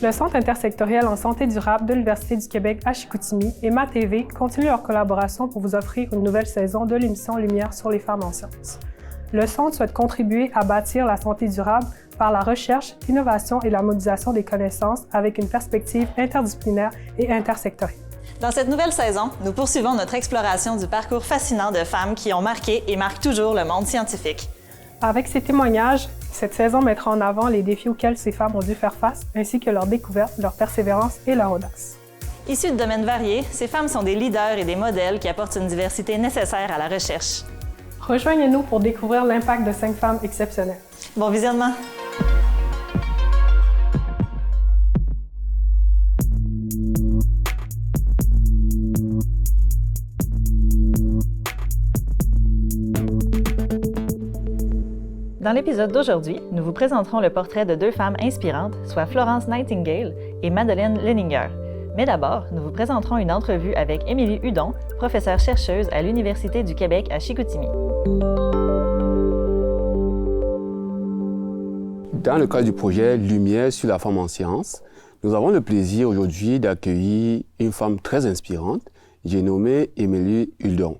Le Centre intersectoriel en santé durable de l'Université du Québec à Chicoutimi et MaTV continuent leur collaboration pour vous offrir une nouvelle saison de l'émission Lumière sur les femmes en sciences. Le Centre souhaite contribuer à bâtir la santé durable par la recherche, l'innovation et la mobilisation des connaissances avec une perspective interdisciplinaire et intersectorielle. Dans cette nouvelle saison, nous poursuivons notre exploration du parcours fascinant de femmes qui ont marqué et marquent toujours le monde scientifique. Avec ces témoignages, cette saison mettra en avant les défis auxquels ces femmes ont dû faire face, ainsi que leur découverte, leur persévérance et leur audace. Issues de domaines variés, ces femmes sont des leaders et des modèles qui apportent une diversité nécessaire à la recherche. Rejoignez-nous pour découvrir l'impact de 5 femmes exceptionnelles. Bon visionnement! Dans l'épisode d'aujourd'hui, nous vous présenterons le portrait de 2 femmes inspirantes, soit Florence Nightingale et Madeleine Leninger. Mais d'abord, nous vous présenterons une entrevue avec Émilie Hudon, professeure chercheuse à l'Université du Québec à Chicoutimi. Dans le cadre du projet Lumière sur la femme en sciences, nous avons le plaisir aujourd'hui d'accueillir une femme très inspirante, j'ai nommé Émilie Hudon.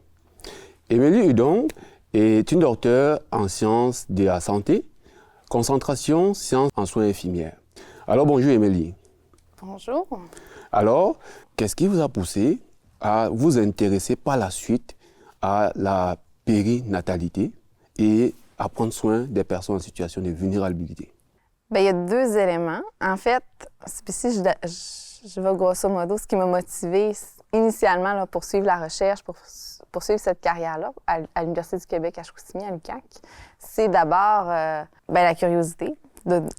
Émilie Hudon est une docteure en sciences de la santé, concentration sciences en soins infirmières. Alors bonjour Émilie. Bonjour. Alors, qu'est-ce qui vous a poussé à vous intéresser par la suite à la périnatalité et à prendre soin des personnes en situation de vulnérabilité? Bien, il y a 2 éléments. En fait, si je vais grosso modo, ce qui m'a motivée initialement là, pour suivre la recherche, pour poursuivre cette carrière-là à l'Université du Québec à Chicoutimi, à l'UQAC, c'est d'abord la curiosité.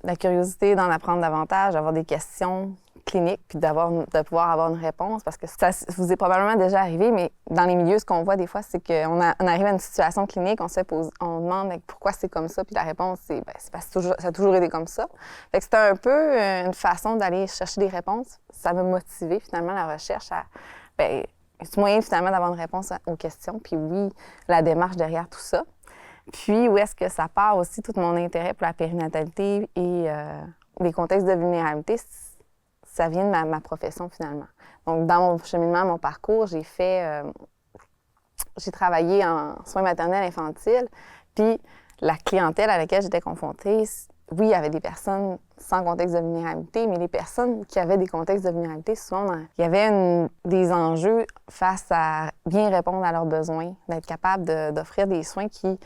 La curiosité d'en apprendre davantage, d'avoir des questions cliniques, puis de pouvoir avoir une réponse, parce que ça vous est probablement déjà arrivé, mais dans les milieux, ce qu'on voit des fois, c'est qu'on arrive à une situation clinique, on demande pourquoi c'est comme ça, puis la réponse, c'est parce que ça a toujours été comme ça. Fait que c'était un peu une façon d'aller chercher des réponses. Ça m'a motivé finalement la recherche à... c'est moyen finalement d'avoir une réponse aux questions, puis oui, la démarche derrière tout ça. Puis où est-ce que ça part aussi, tout mon intérêt pour la périnatalité et les contextes de vulnérabilité, ça vient de ma profession finalement. Donc dans mon cheminement, mon parcours, j'ai travaillé en soins maternels infantiles, puis la clientèle à laquelle j'étais confrontée, oui, il y avait des personnes sans contexte de vulnérabilité, mais les personnes qui avaient des contextes de vulnérabilité, souvent, il y avait des enjeux face à bien répondre à leurs besoins, d'être capable d'offrir des soins qui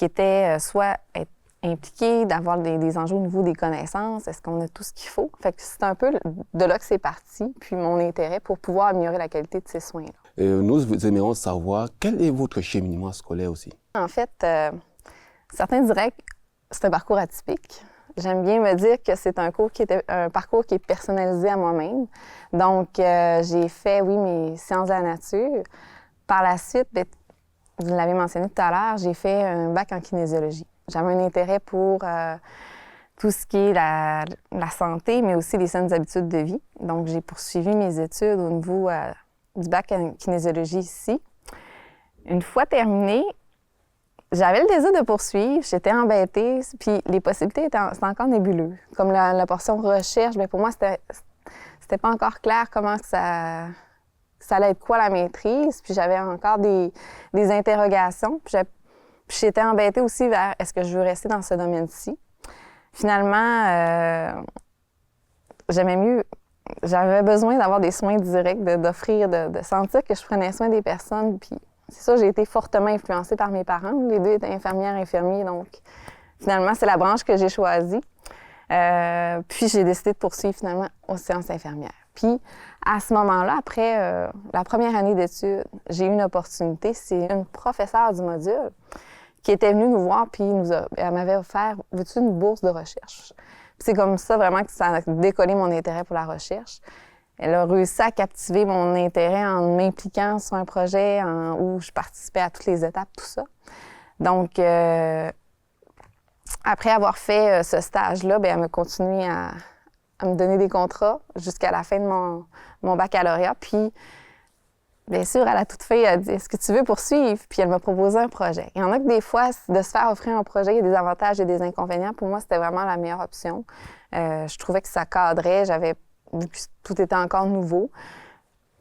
étaient soit être impliqués, d'avoir des enjeux au niveau des connaissances, est-ce qu'on a tout ce qu'il faut? Fait que c'est un peu de là que c'est parti, puis mon intérêt pour pouvoir améliorer la qualité de ces soins-là. Nous aimerions savoir quel est votre cheminement scolaire aussi. En fait, certains diraient que c'est un parcours atypique. J'aime bien me dire que c'est un parcours qui est personnalisé à moi-même. Donc, j'ai fait, oui, mes sciences de la nature. Par la suite, vous l'avez mentionné tout à l'heure, j'ai fait un bac en kinésiologie. J'avais un intérêt pour tout ce qui est la santé, mais aussi les saines habitudes de vie. Donc, j'ai poursuivi mes études au niveau du bac en kinésiologie ici. Une fois terminée, j'avais le désir de poursuivre, j'étais embêtée, puis les possibilités étaient encore nébuleuses. Comme la portion recherche, bien pour moi, c'était pas encore clair comment ça allait être quoi la maîtrise, puis j'avais encore des interrogations, puis j'étais embêtée aussi vers est-ce que je veux rester dans ce domaine-ci. Finalement, j'avais besoin d'avoir des soins directs, d'offrir, de sentir que je prenais soin des personnes, puis c'est ça, j'ai été fortement influencée par mes parents. Les 2 étaient infirmiers, donc finalement, c'est la branche que j'ai choisie. Puis j'ai décidé de poursuivre finalement aux sciences infirmières. Puis à ce moment-là, après la première année d'études, j'ai eu une opportunité. C'est une professeure du module qui était venue nous voir, puis elle m'avait offert « Veux-tu une bourse de recherche? » Puis c'est comme ça vraiment que ça a décollé mon intérêt pour la recherche. Elle a réussi à captiver mon intérêt en m'impliquant sur un projet où je participais à toutes les étapes, tout ça. Donc, après avoir fait ce stage-là, elle m'a continué à me donner des contrats jusqu'à la fin de mon baccalauréat. Puis, Bien sûr, à la toute fin, elle a dit « Est-ce que tu veux poursuivre? » Puis elle m'a proposé un projet. Il y en a que des fois, de se faire offrir un projet, il y a des avantages et des inconvénients. Pour moi, c'était vraiment la meilleure option. Je trouvais que ça cadrait. Vu que tout était encore nouveau.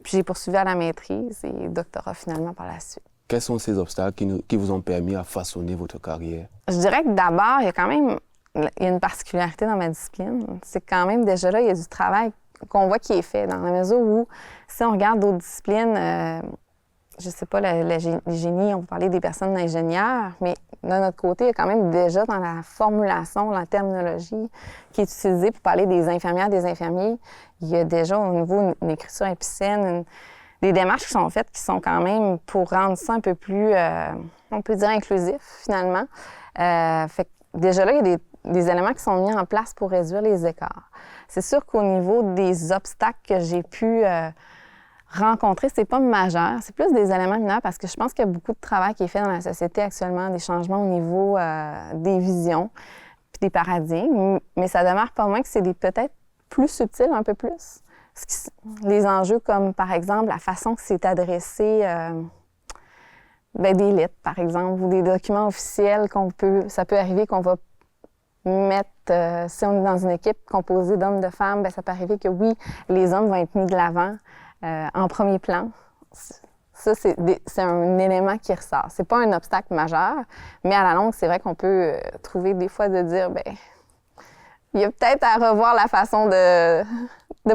Puis j'ai poursuivi à la maîtrise et doctorat finalement par la suite. Quels sont ces obstacles qui vous ont permis à façonner votre carrière? Je dirais que d'abord, il y a une particularité dans ma discipline. C'est que quand même, déjà là, il y a du travail qu'on voit qui est fait, dans la mesure où, si on regarde d'autres disciplines, je ne sais pas, les génies, on va parler des personnes ingénieurs, mais de notre côté, il y a quand même déjà dans la formulation, la terminologie qui est utilisée pour parler des infirmières, des infirmiers, il y a déjà au niveau d'une écriture épicène, des démarches qui sont faites qui sont quand même pour rendre ça un peu plus, on peut dire, inclusif, finalement. Fait que déjà là, il y a des éléments qui sont mis en place pour réduire les écarts. C'est sûr qu'au niveau des obstacles que j'ai pu rencontrer, c'est pas majeur. C'est plus des éléments mineurs parce que je pense qu'il y a beaucoup de travail qui est fait dans la société actuellement, des changements au niveau des visions puis des paradigmes, mais ça demeure pas moins que c'est peut-être plus subtil, un peu plus. Les enjeux comme, par exemple, la façon que c'est adressé, des lettres, par exemple, ou des documents officiels ça peut arriver qu'on va mettre, si on est dans une équipe composée d'hommes, de femmes, ça peut arriver que oui, les hommes vont être mis de l'avant en premier plan. Ça, c'est un élément qui ressort. C'est pas un obstacle majeur, mais à la longue, c'est vrai qu'on peut trouver des fois de dire, il y a peut-être à revoir la façon de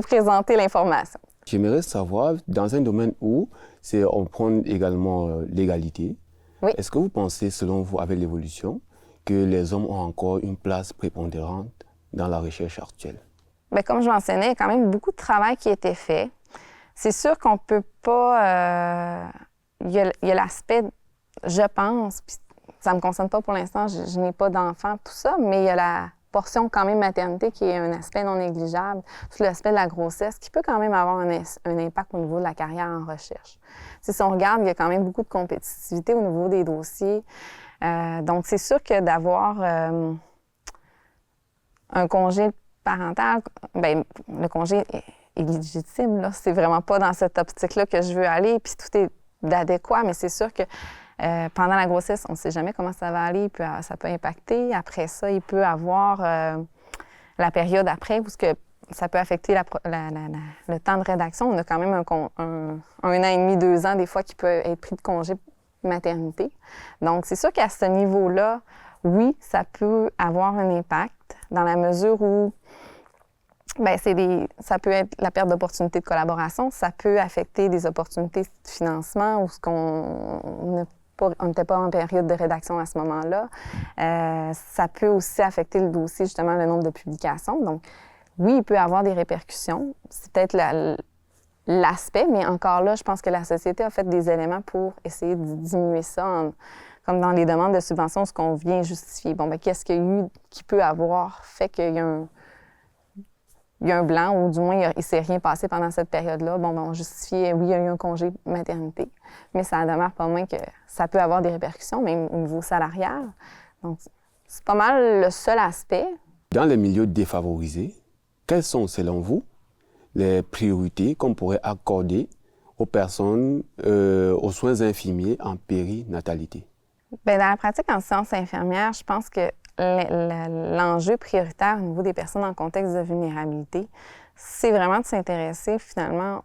présenter l'information. J'aimerais savoir, dans un domaine où on prend également l'égalité, oui. Est-ce que vous pensez, selon vous, avec l'évolution, que les hommes ont encore une place prépondérante dans la recherche actuelle? Bien, comme je mentionnais, il y a quand même beaucoup de travail qui a été fait. C'est sûr qu'on ne peut pas... Il y a l'aspect, je pense, puis ça ne me concerne pas pour l'instant, je n'ai pas d'enfant, tout ça, mais il y a la portion quand même maternité qui est un aspect non négligeable, tout l'aspect de la grossesse qui peut quand même avoir un impact au niveau de la carrière en recherche. Si on regarde, il y a quand même beaucoup de compétitivité au niveau des dossiers. Donc, c'est sûr que d'avoir un congé parental, le congé est légitime, là. C'est vraiment pas dans cette optique-là que je veux aller, puis tout est d'adéquat, mais c'est sûr que pendant la grossesse, on ne sait jamais comment ça va aller, ça peut impacter. Après ça, il peut avoir la période après, où ça peut affecter le temps de rédaction. On a quand même un an et demi, 2 ans, des fois, qui peut être pris de congé maternité. Donc, c'est sûr qu'à ce niveau-là, oui, ça peut avoir un impact dans la mesure où ça peut être la perte d'opportunités de collaboration, ça peut affecter des opportunités de financement où on n'était pas en période de rédaction à ce moment-là. Ça peut aussi affecter le dossier, justement, le nombre de publications. Donc, oui, il peut y avoir des répercussions. C'est peut-être l'aspect, mais encore là, je pense que la société a fait des éléments pour essayer de diminuer ça, comme dans les demandes de subventions, ce qu'on vient justifier. Qu'est-ce qu'il y a eu qui peut avoir fait qu'il y a un blanc, ou du moins, il ne s'est rien passé pendant cette période-là. On justifiait, oui, il y a eu un congé maternité, mais ça demeure pas moins que ça peut avoir des répercussions, même au niveau salarial. Donc, c'est pas mal le seul aspect. Dans les milieux défavorisés, quelles sont, selon vous, les priorités qu'on pourrait accorder aux personnes, aux soins infirmiers en périnatalité? Dans la pratique en sciences infirmières, je pense que l'enjeu prioritaire au niveau des personnes en contexte de vulnérabilité, c'est vraiment de s'intéresser finalement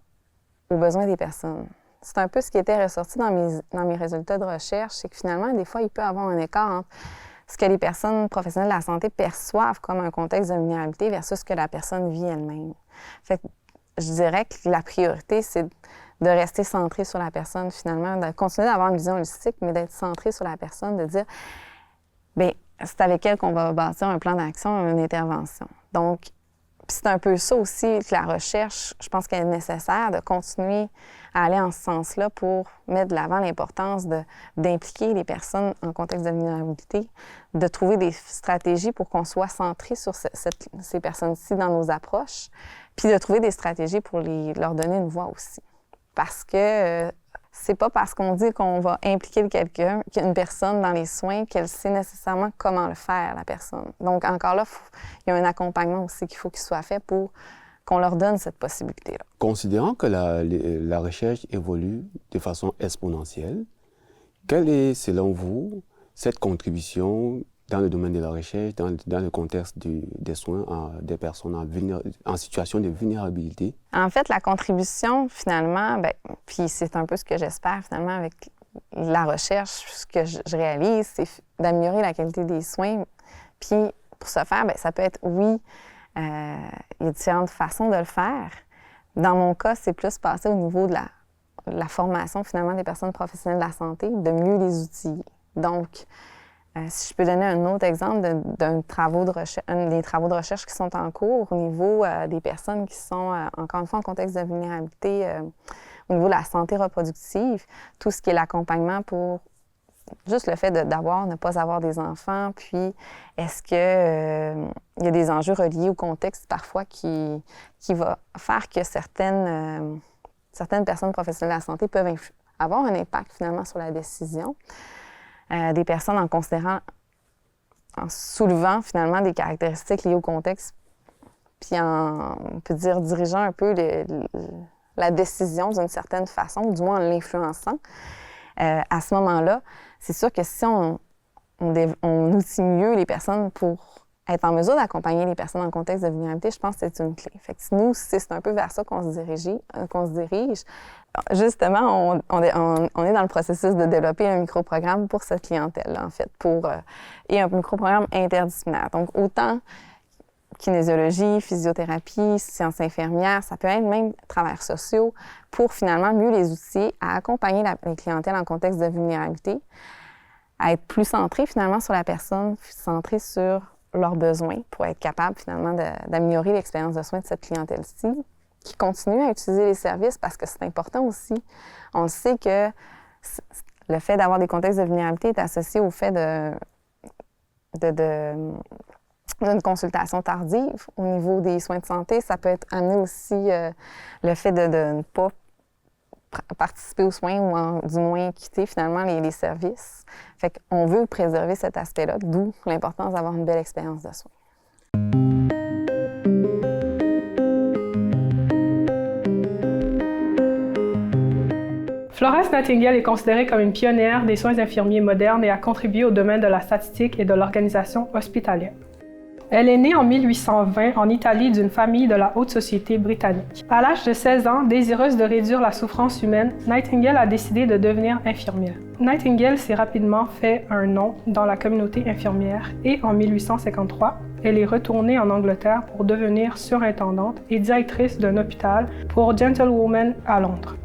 aux besoins des personnes. C'est un peu ce qui était ressorti dans mes résultats de recherche, c'est que finalement, des fois, il peut y avoir un écart entre ce que les personnes professionnelles de la santé perçoivent comme un contexte de vulnérabilité versus ce que la personne vit elle-même. Fait que je dirais que la priorité, c'est de rester centré sur la personne finalement, de continuer d'avoir une vision holistique, mais d'être centré sur la personne, de dire, c'est avec elle qu'on va bâtir un plan d'action, une intervention. Donc, c'est un peu ça aussi que la recherche, je pense qu'elle est nécessaire de continuer à aller en ce sens-là pour mettre de l'avant l'importance d'impliquer les personnes en contexte de vulnérabilité, de trouver des stratégies pour qu'on soit centré sur ces personnes-ci dans nos approches, puis de trouver des stratégies pour leur donner une voix aussi. Parce que c'est pas parce qu'on dit qu'on va impliquer une personne dans les soins qu'elle sait nécessairement comment le faire, la personne. Donc, encore là, il y a un accompagnement aussi qu'il faut qu'il soit fait pour qu'on leur donne cette possibilité-là. Considérant que la recherche évolue de façon exponentielle, quelle est, selon vous, cette contribution dans le domaine de la recherche, dans le contexte des soins des personnes en situation de vulnérabilité? En fait, la contribution, finalement, puis c'est un peu ce que j'espère, finalement, avec la recherche, ce que je réalise, c'est d'améliorer la qualité des soins. Puis, pour ce faire, ça peut être, oui, il y a différentes façons de le faire. Dans mon cas, c'est plus passé au niveau de la formation, finalement, des personnes professionnelles de la santé, de mieux les outiller. Donc, si je peux donner un autre exemple des travaux de recherche qui sont en cours au niveau des personnes qui sont, encore une fois, en contexte de vulnérabilité, au niveau de la santé reproductive, tout ce qui est l'accompagnement pour juste le fait ne pas avoir des enfants, puis est-ce que il y a des enjeux reliés au contexte parfois qui va faire que certaines personnes professionnelles de la santé peuvent avoir un impact finalement sur la décision. Des personnes en soulevant finalement des caractéristiques liées au contexte, puis on peut dire dirigeant un peu la décision d'une certaine façon, ou du moins en l'influençant. À ce moment-là, c'est sûr que si on outille mieux les personnes pour être en mesure d'accompagner les personnes en contexte de vulnérabilité, je pense que c'est une clé. Fait que nous, c'est un peu vers ça qu'on se dirige. Justement, on est dans le processus de développer un microprogramme pour cette clientèle-là, en fait, et un microprogramme interdisciplinaire. Donc, autant kinésiologie, physiothérapie, sciences infirmières, ça peut être même travailleurs sociaux, pour finalement mieux les outiller à accompagner les clientèles en contexte de vulnérabilité, à être plus centré finalement sur la personne, centré sur leurs besoins pour être capable finalement d'améliorer l'expérience de soins de cette clientèle-ci, qui continue à utiliser les services parce que c'est important aussi. On sait que le fait d'avoir des contextes de vulnérabilité est associé au fait d'une consultation tardive au niveau des soins de santé. Ça peut être amené aussi le fait de ne pas participer aux soins ou du moins quitter finalement les services. Fait qu'on veut préserver cet aspect-là, d'où l'importance d'avoir une belle expérience de soins. Florence Nightingale est considérée comme une pionnière des soins infirmiers modernes et a contribué au domaine de la statistique et de l'organisation hospitalière. Elle est née en 1820 en Italie d'une famille de la haute société britannique. À l'âge de 16 ans, désireuse de réduire la souffrance humaine, Nightingale a décidé de devenir infirmière. Nightingale s'est rapidement fait un nom dans la communauté infirmière et en 1853, elle est retournée en Angleterre pour devenir surintendante et directrice d'un hôpital pour Gentlewomen à Londres.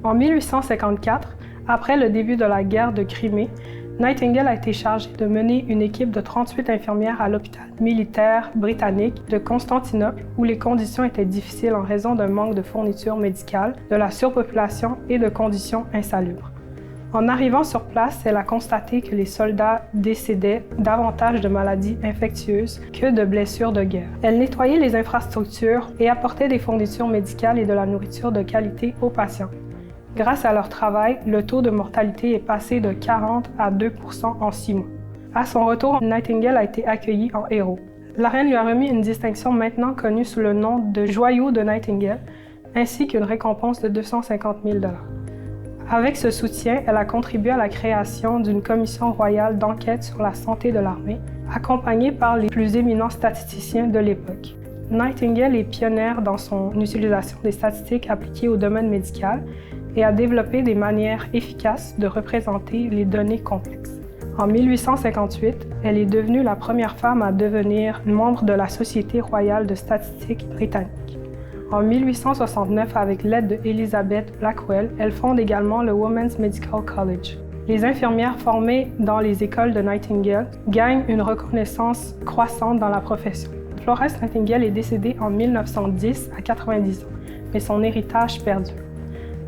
En 1854, après le début de la guerre de Crimée, Nightingale a été chargée de mener une équipe de 38 infirmières à l'hôpital militaire britannique de Constantinople, où les conditions étaient difficiles en raison d'un manque de fournitures médicales, de la surpopulation et de conditions insalubres. En arrivant sur place, elle a constaté que les soldats décédaient davantage de maladies infectieuses que de blessures de guerre. Elle nettoyait les infrastructures et apportait des fournitures médicales et de la nourriture de qualité aux patients. Grâce à leur travail, le taux de mortalité est passé de 40 à 2 % en 6 mois. À son retour, Nightingale a été accueillie en héros. La reine lui a remis une distinction maintenant connue sous le nom de Joyau de Nightingale, ainsi qu'une récompense de 250 000 $. Avec ce soutien, elle a contribué à la création d'une commission royale d'enquête sur la santé de l'armée, accompagnée par les plus éminents statisticiens de l'époque. Nightingale est pionnière dans son utilisation des statistiques appliquées au domaine médical et a développé des manières efficaces de représenter les données complexes. En 1858, elle est devenue la première femme à devenir membre de la Société royale de statistique britannique. En 1869, avec l'aide de Elizabeth Blackwell, elle fonde également le Women's Medical College. Les infirmières formées dans les écoles de Nightingale gagnent une reconnaissance croissante dans la profession. Florence Nightingale est décédée en 1910 à 90 ans, mais son héritage perdure.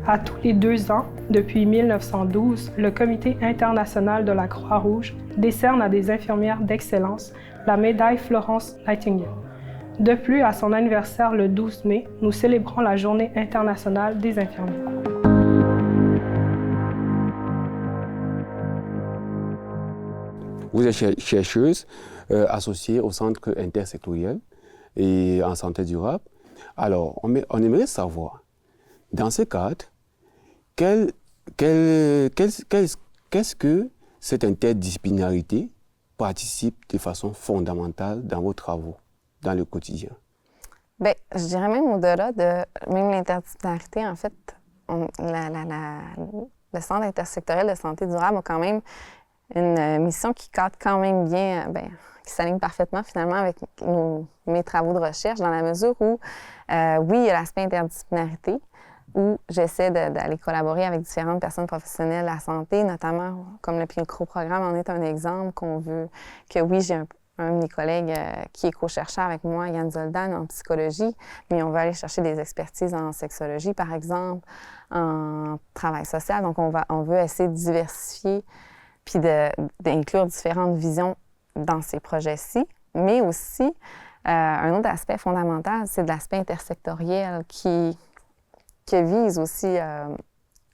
À tous les 2 ans, depuis 1912, le Comité international de la Croix-Rouge décerne à des infirmières d'excellence la médaille Florence Nightingale. De plus, à son anniversaire le 12 mai, nous célébrons la Journée internationale des infirmières. Vous êtes chercheuse associée au Centre intersectoriel et en santé durable. Alors, on aimerait savoir, dans ce cadre, qu'est-ce que cette interdisciplinarité participe de façon fondamentale dans vos travaux, dans le quotidien? Bien, je dirais même au-delà de même l'interdisciplinarité, en fait, le Centre intersectoriel de santé durable a quand même une mission qui cadre quand même bien, qui s'aligne parfaitement finalement avec mes travaux de recherche, dans la mesure où, oui, il y a l'aspect interdisciplinarité, où j'essaie d'aller collaborer avec différentes personnes professionnelles de la santé, notamment comme le micro-programme en est un exemple, oui, j'ai un de mes collègues qui est co-chercheur avec moi, Yann Zoldan, en psychologie, mais on veut aller chercher des expertises en sexologie, par exemple, en travail social. Donc, on veut essayer de diversifier puis d'inclure différentes visions dans ces projets-ci, mais aussi, un autre aspect fondamental, c'est de l'aspect intersectoriel qui vise aussi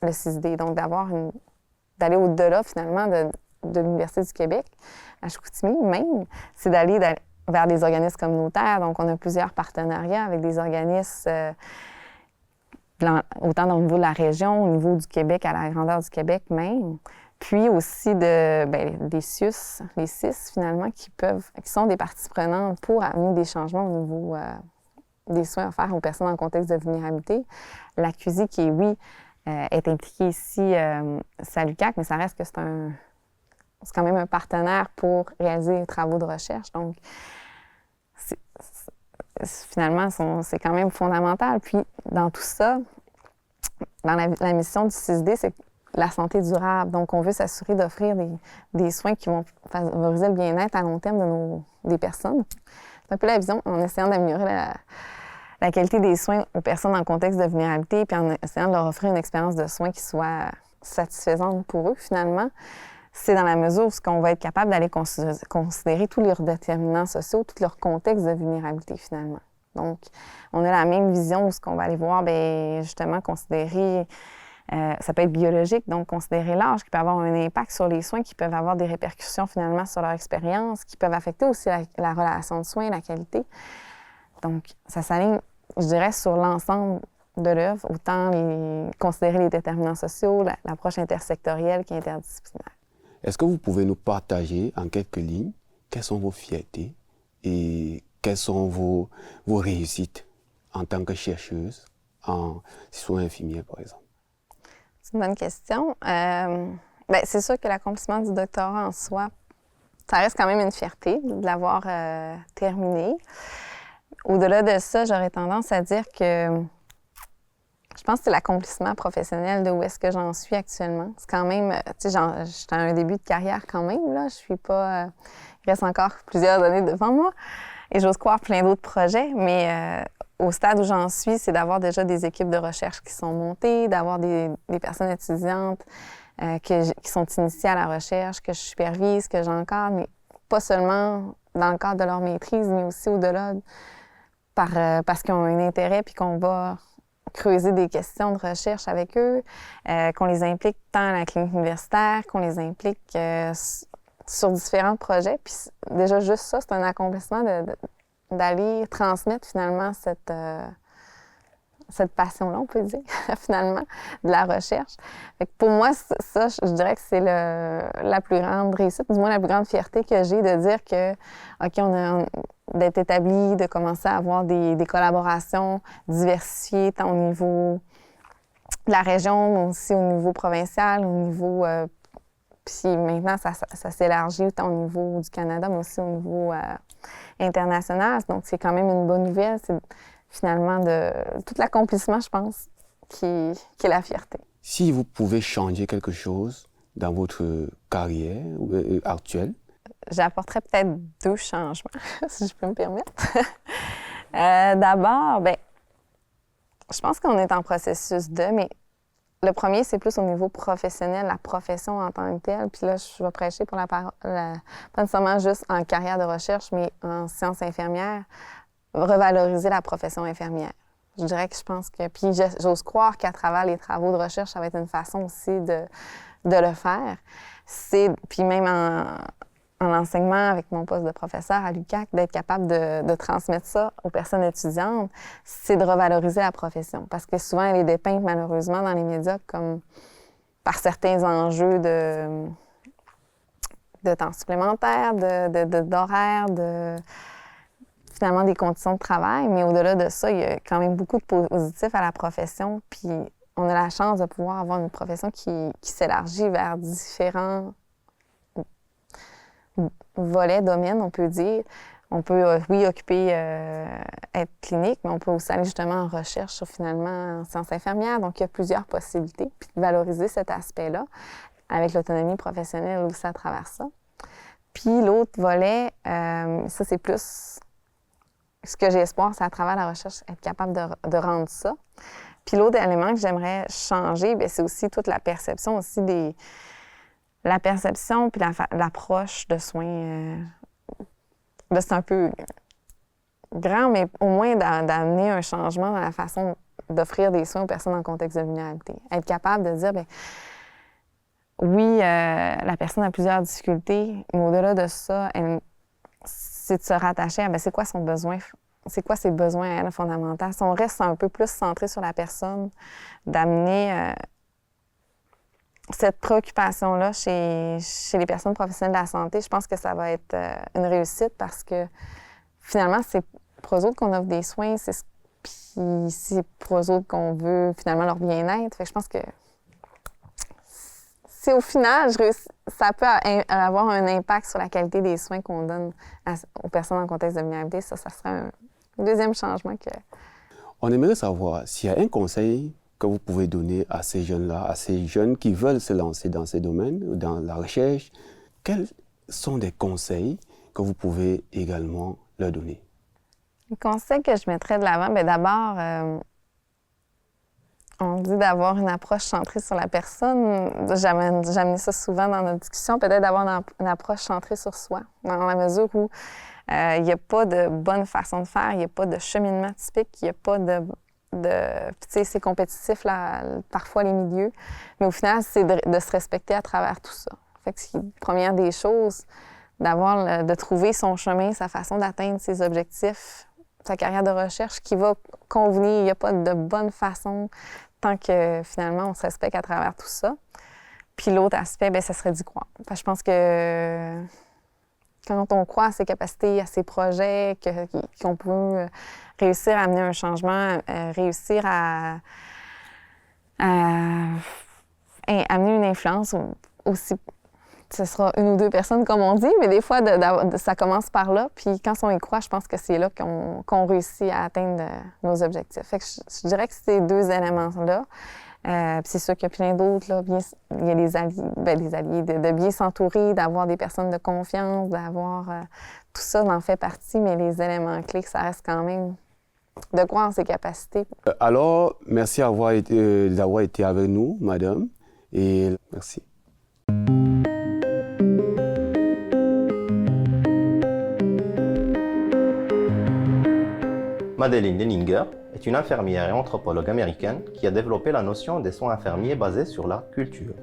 le 6D. Donc, d'aller au-delà, finalement, de l'Université du Québec, à Chicoutimi même, c'est d'aller vers des organismes communautaires. Donc, on a plusieurs partenariats avec des organismes, autant au niveau de la région, au niveau du Québec, à la grandeur du Québec même. Puis aussi des CIUS, les CIS, finalement, qui sont des parties prenantes pour amener des changements au niveau des soins offerts aux personnes en contexte de vulnérabilité. La CUSI, qui, oui, est impliquée ici, Salucac, mais ça reste que c'est quand même un partenaire pour réaliser les travaux de recherche. Donc, finalement, c'est quand même fondamental. Puis, dans tout ça, dans la mission du 6D, c'est la santé durable. Donc, on veut s'assurer d'offrir des soins qui vont favoriser le bien-être à long terme des personnes. C'est un peu la vision en essayant d'améliorer la qualité des soins aux personnes en contexte de vulnérabilité, puis en essayant de leur offrir une expérience de soins qui soit satisfaisante pour eux, finalement. C'est dans la mesure où on va être capable d'aller considérer tous leurs déterminants sociaux, tout leur contexte de vulnérabilité, finalement. Donc, on a la même vision où ce qu'on va aller voir, justement, considérer, ça peut être biologique, donc considérer l'âge qui peut avoir un impact sur les soins, qui peuvent avoir des répercussions, finalement, sur leur expérience, qui peuvent affecter aussi la relation de soins, la qualité. Donc, ça s'aligne, je dirais, sur l'ensemble de l'œuvre, autant considérer les déterminants sociaux, l'approche intersectorielle qui est interdisciplinaire. Est-ce que vous pouvez nous partager en quelques lignes quelles sont vos fiertés et quelles sont vos réussites en tant que chercheuse en soins infirmiers, par exemple? C'est une bonne question. C'est sûr que l'accomplissement du doctorat en soi, ça reste quand même une fierté de l'avoir terminé. Au-delà de ça, j'aurais tendance à dire que je pense que c'est l'accomplissement professionnel de où est-ce que j'en suis actuellement. C'est quand même, tu sais, j'étais à un début de carrière quand même, là. Je suis pas... il reste encore plusieurs années devant moi et j'ose croire plein d'autres projets, mais au stade où j'en suis, c'est d'avoir déjà des équipes de recherche qui sont montées, d'avoir des personnes étudiantes qui sont initiées à la recherche, que je supervise, que j'encadre, mais pas seulement dans le cadre de leur maîtrise, mais aussi au-delà parce qu'ils ont un intérêt puis qu'on va creuser des questions de recherche avec eux, qu'on les implique tant à la clinique universitaire, qu'on les implique sur différents projets. Puis déjà, juste ça, c'est un accomplissement d'aller transmettre finalement cette passion-là, on peut dire, finalement, de la recherche. Fait que pour moi, ça, je dirais que c'est la plus grande réussite, du moins la plus grande fierté que j'ai de dire que, OK, d'être établi, de commencer à avoir des collaborations diversifiées, tant au niveau de la région, mais aussi au niveau provincial, au niveau... puis maintenant, ça s'élargit autant au niveau du Canada, mais aussi au niveau international. Donc, c'est quand même une bonne nouvelle. C'est finalement de tout l'accomplissement, je pense, qui est la fierté. Si vous pouvez changer quelque chose dans votre carrière actuelle? J'apporterais peut-être 2 changements, si je peux me permettre. D'abord, je pense qu'on est en processus mais le premier, c'est plus au niveau professionnel, la profession en tant que telle. Puis là, je vais prêcher pour pas nécessairement juste en carrière de recherche, mais en sciences infirmières, revaloriser la profession infirmière. Je dirais que je pense que... Puis j'ose croire qu'à travers les travaux de recherche, ça va être une façon aussi de le faire. Puis même en enseignement avec mon poste de professeur à l'UQAC, d'être capable de transmettre ça aux personnes étudiantes, c'est de revaloriser la profession. Parce que souvent, elle est dépeinte malheureusement dans les médias comme par certains enjeux de temps supplémentaire, d'horaire, finalement des conditions de travail. Mais au-delà de ça, il y a quand même beaucoup de positifs à la profession. Puis on a la chance de pouvoir avoir une profession qui s'élargit vers différents volets, domaines, on peut dire. On peut, oui, être clinique, mais on peut aussi aller justement en recherche sur finalement en sciences infirmières. Donc, il y a plusieurs possibilités. Puis de valoriser cet aspect-là avec l'autonomie professionnelle aussi à travers ça. Puis l'autre volet, ça c'est plus ce que j'ai espoir, c'est à travers la recherche, être capable de rendre ça. Puis l'autre élément que j'aimerais changer, bien, c'est aussi toute la perception aussi la perception puis l'approche de soins. Là, c'est un peu grand, mais au moins d'amener un changement dans la façon d'offrir des soins aux personnes en contexte de vulnérabilité. Être capable de dire, bien, oui, la personne a plusieurs difficultés, mais au-delà de ça, c'est de se rattacher à, bien, c'est quoi son besoin, c'est quoi ses besoins à elle fondamentaux. Si on reste un peu plus centré sur la personne, d'amener cette préoccupation-là chez les personnes professionnelles de la santé, je pense que ça va être une réussite parce que finalement, c'est pour eux autres qu'on offre des soins, puis c'est pour eux autres qu'on veut finalement leur bien-être. Fait que je pense que si au final, ça peut avoir un impact sur la qualité des soins qu'on donne aux personnes en contexte de vulnérabilité, ça serait un deuxième changement que... On aimerait savoir s'il y a un conseil que vous pouvez donner à ces jeunes-là, à ces jeunes qui veulent se lancer dans ces domaines, dans la recherche. Quels sont des conseils que vous pouvez également leur donner? Les conseils que je mettrais de l'avant, bien d'abord, on dit d'avoir une approche centrée sur la personne. J'amène ça souvent dans notre discussion, peut-être d'avoir une approche centrée sur soi, dans la mesure où il n'y a pas de bonne façon de faire, il n'y a pas de cheminement typique, il n'y a pas de tu sais, c'est compétitif, là, parfois, les milieux. Mais au final, c'est de se respecter à travers tout ça. Fait que c'est la première des choses, de trouver son chemin, sa façon d'atteindre ses objectifs, sa carrière de recherche qui va convenir. Il n'y a pas de bonne façon tant que, finalement, on se respecte à travers tout ça. Puis l'autre aspect, bien, ce serait d'y croire. Fait que je pense que quand on croit à ses capacités, à ses projets, qu'on peut réussir à amener un changement, réussir à amener une influence aussi. Ce sera une ou deux personnes, comme on dit, mais des fois, ça commence par là. Puis quand on y croit, je pense que c'est là qu'on réussit à atteindre nos objectifs. Fait que je dirais que c'est ces deux éléments-là. Puis c'est sûr qu'il y a plein d'autres. Là. Il y a les alliés, de bien s'entourer, d'avoir des personnes de confiance, d'avoir... tout ça en fait partie, mais les éléments clés, ça reste quand même de croire en ses capacités. Alors, merci d'avoir été avec nous, madame, et merci. Madeleine Leninger est une infirmière et anthropologue américaine qui a développé la notion des soins infirmiers basés sur la culture.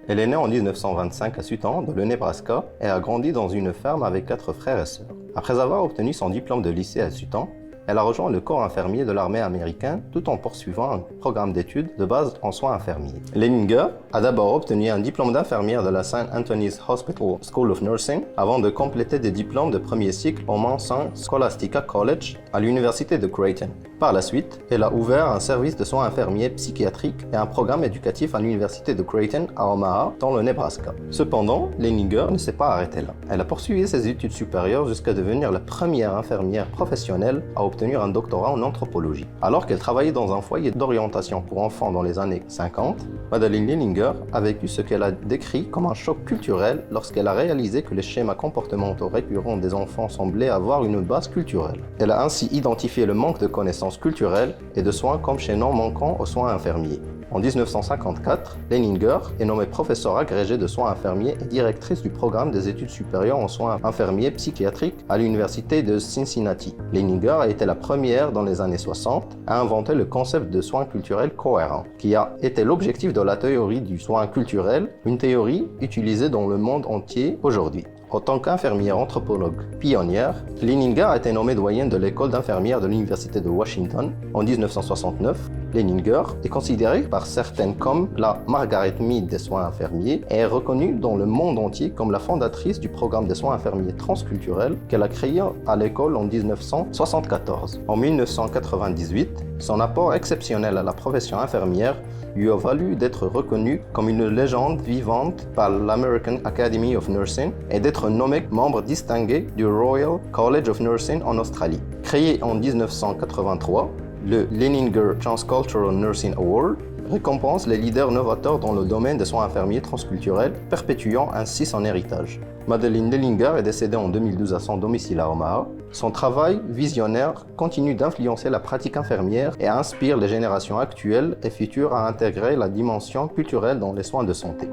Elle est née en 1925 à Sutton, dans le Nebraska, et a grandi dans une ferme avec 4 frères et sœurs. Après avoir obtenu son diplôme de lycée à Sutton, elle a rejoint le corps infirmier de l'armée américaine tout en poursuivant un programme d'études de base en soins infirmiers. Leninger a d'abord obtenu un diplôme d'infirmière de la St. Anthony's Hospital School of Nursing avant de compléter des diplômes de premier cycle au Mount St. Scholastica College à l'université de Creighton. Par la suite, elle a ouvert un service de soins infirmiers psychiatriques et un programme éducatif à l'université de Creighton à Omaha, dans le Nebraska. Cependant, Leninger ne s'est pas arrêtée là. Elle a poursuivi ses études supérieures jusqu'à devenir la première infirmière professionnelle à obtenir un doctorat en anthropologie. Alors qu'elle travaillait dans un foyer d'orientation pour enfants dans les années 50, Madeleine Leninger a vécu ce qu'elle a décrit comme un choc culturel lorsqu'elle a réalisé que les schémas comportementaux récurrents des enfants semblaient avoir une base culturelle. Elle a ainsi identifié le manque de connaissances culturelles et de soins comme chaînon manquant aux soins infirmiers. En 1954, Leninger est nommée professeure agrégée de soins infirmiers et directrice du programme des études supérieures en soins infirmiers psychiatriques à l'université de Cincinnati. Leninger a été la première dans les années 60 à inventer le concept de soins culturels cohérents, qui a été l'objectif de la théorie du soin culturel, une théorie utilisée dans le monde entier aujourd'hui. En tant qu'infirmière anthropologue pionnière, Leninger a été nommée doyenne de l'école d'infirmières de l'Université de Washington en 1969. Leninger est considérée par certaines comme la Margaret Mead des soins infirmiers et est reconnue dans le monde entier comme la fondatrice du programme des soins infirmiers transculturels qu'elle a créé à l'école en 1974. En 1998, son apport exceptionnel à la profession infirmière lui a valu d'être reconnue comme une légende vivante par l'American Academy of Nursing et d'être nommée membre distingué du Royal College of Nursing en Australie. Créé en 1983, le Leninger Transcultural Nursing Award récompense les leaders novateurs dans le domaine des soins infirmiers transculturels, perpétuant ainsi son héritage. Madeleine Leninger est décédée en 2012 à son domicile à Omaha. Son travail visionnaire continue d'influencer la pratique infirmière et inspire les générations actuelles et futures à intégrer la dimension culturelle dans les soins de santé.